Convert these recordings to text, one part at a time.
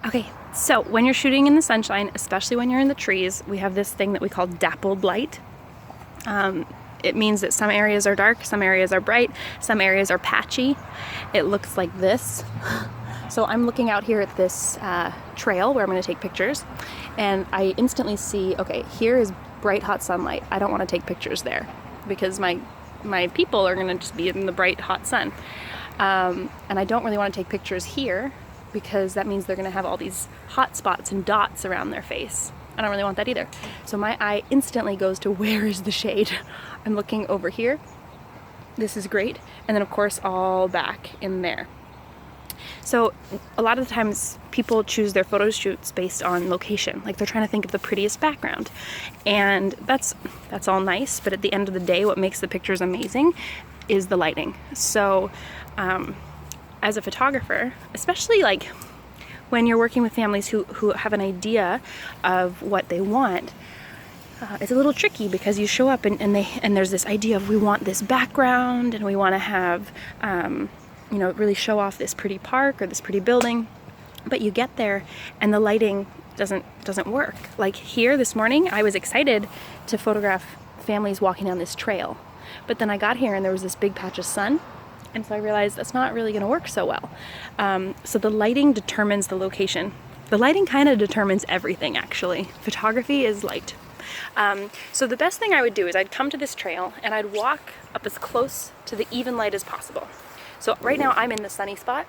Okay, so when you're shooting in the sunshine, especially when you're in the trees, we have this thing that we call dappled light. It means that some areas are dark, some areas are bright, some areas are patchy. It looks like this. So I'm looking out here at this trail where I'm going to take pictures, and I instantly see, okay, here is bright hot sunlight. I don't want to take pictures there because my people are going to just be in the bright hot sun. And I don't really want to take pictures here because that means they're going to have all these hot spots and dots around their face. I don't really want that either. So my eye instantly goes to where is the shade? I'm looking over here. This is great. And then of course all back in there. So a lot of the times people choose their photo shoots based on location. Like they're trying to think of the prettiest background. And that's all nice, but at the end of the day, what makes the pictures amazing is the lighting. So as a photographer, especially like when you're working with families who have an idea of what they want, it's a little tricky because you show up and there's this idea of we want this background and we want to have really show off this pretty park or this pretty building, but you get there and the lighting doesn't work. Like here this morning, I was excited to photograph families walking down this trail, but then I got here and there was this big patch of sun. And so I realized that's not really going to work so well. So the lighting determines the location. The lighting kind of determines everything, actually. Photography is light. So the best thing I would do is I'd come to this trail and I'd walk up as close to the even light as possible. So right now I'm in the sunny spot,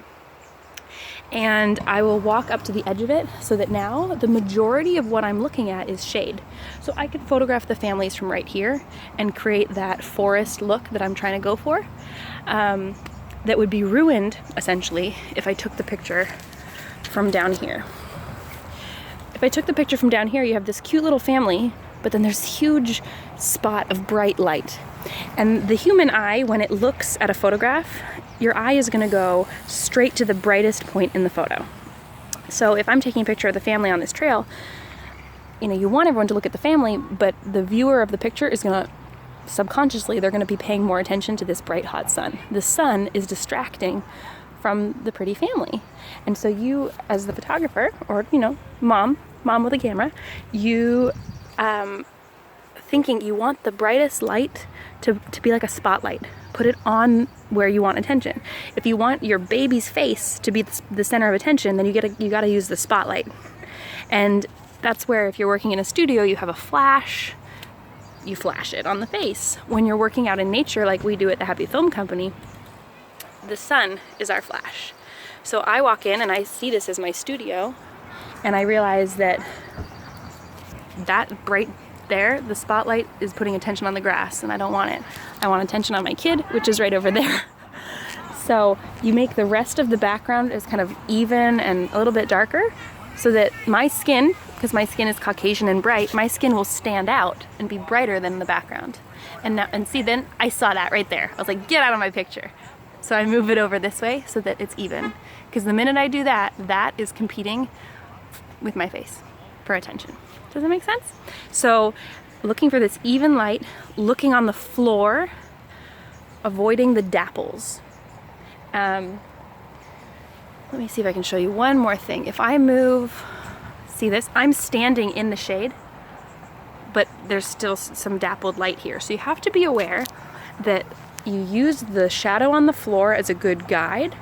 and I will walk up to the edge of it so that now the majority of what I'm looking at is shade. So I could photograph the families from right here and create that forest look that I'm trying to go for. That would be ruined, essentially, if I took the picture from down here. If I took the picture from down here, you have this cute little family, but then there's a huge spot of bright light. And the human eye, when it looks at a photograph, your eye is going to go straight to the brightest point in the photo. So if I'm taking a picture of the family on this trail, you want everyone to look at the family, but the viewer of the picture is going to subconsciously, they're going to be paying more attention to this bright hot sun. The sun is distracting from the pretty family. And so you, as the photographer, or mom with a camera, you thinking you want the brightest light to be like a spotlight. Put it on where you want attention. If you want your baby's face to be the center of attention, then you gotta use the spotlight. And that's where, if you're working in a studio, you have a flash. You flash it on the face. When you're working out in nature like we do at the Happy Film Company, the sun is our flash. So I walk in and I see this as my studio, and I realize that bright there, the spotlight is putting attention on the grass, and I don't want it. I want attention on my kid, which is right over there. So you make the rest of the background as kind of even and a little bit darker, so that my skin, because my skin is Caucasian and bright, my skin will stand out and be brighter than the background. And see, then I saw that right there. I was like, get out of my picture. So I move it over this way so that it's even. Because the minute I do that, that is competing with my face for attention. Does that make sense? So looking for this even light, looking on the floor, avoiding the dapples. Let me see if I can show you one more thing. If I move, see this? I'm standing in the shade, but there's still some dappled light here. So you have to be aware that you use the shadow on the floor as a good guide,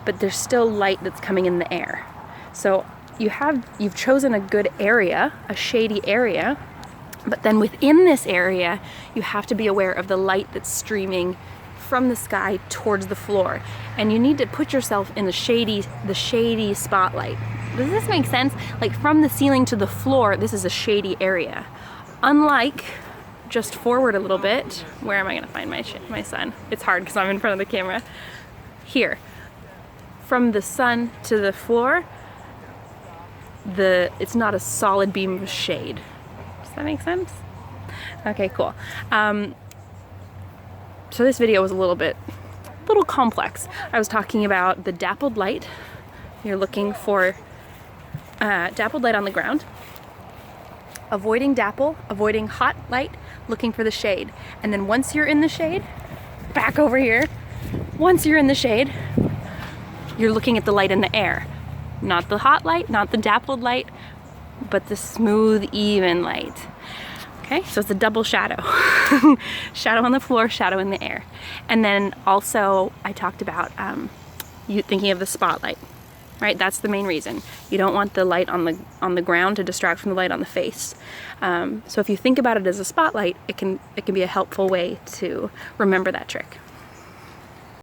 but there's still light that's coming in the air. So you've chosen a good area, a shady area, but then within this area, you have to be aware of the light that's streaming from the sky towards the floor. And you need to put yourself in the shady spotlight. Does this make sense? Like from the ceiling to the floor, this is a shady area. Unlike just forward a little bit, where am I gonna find my son? It's hard because I'm in front of the camera. Here, from the sun to the floor, it's not a solid beam of shade. Does that make sense? Okay, cool. So this video was a little complex. I was talking about the dappled light. You're looking for dappled light on the ground, avoiding dapple, avoiding hot light, looking for the shade. And then once you're in the shade, back over here, once you're in the shade, you're looking at the light in the air. Not the hot light, not the dappled light, but the smooth, even light. Okay, so it's a double shadow. Shadow on the floor, shadow in the air. And then also I talked about you thinking of the spotlight, right? That's the main reason. You don't want the light on the ground to distract from the light on the face. So if you think about it as a spotlight, it can be a helpful way to remember that trick.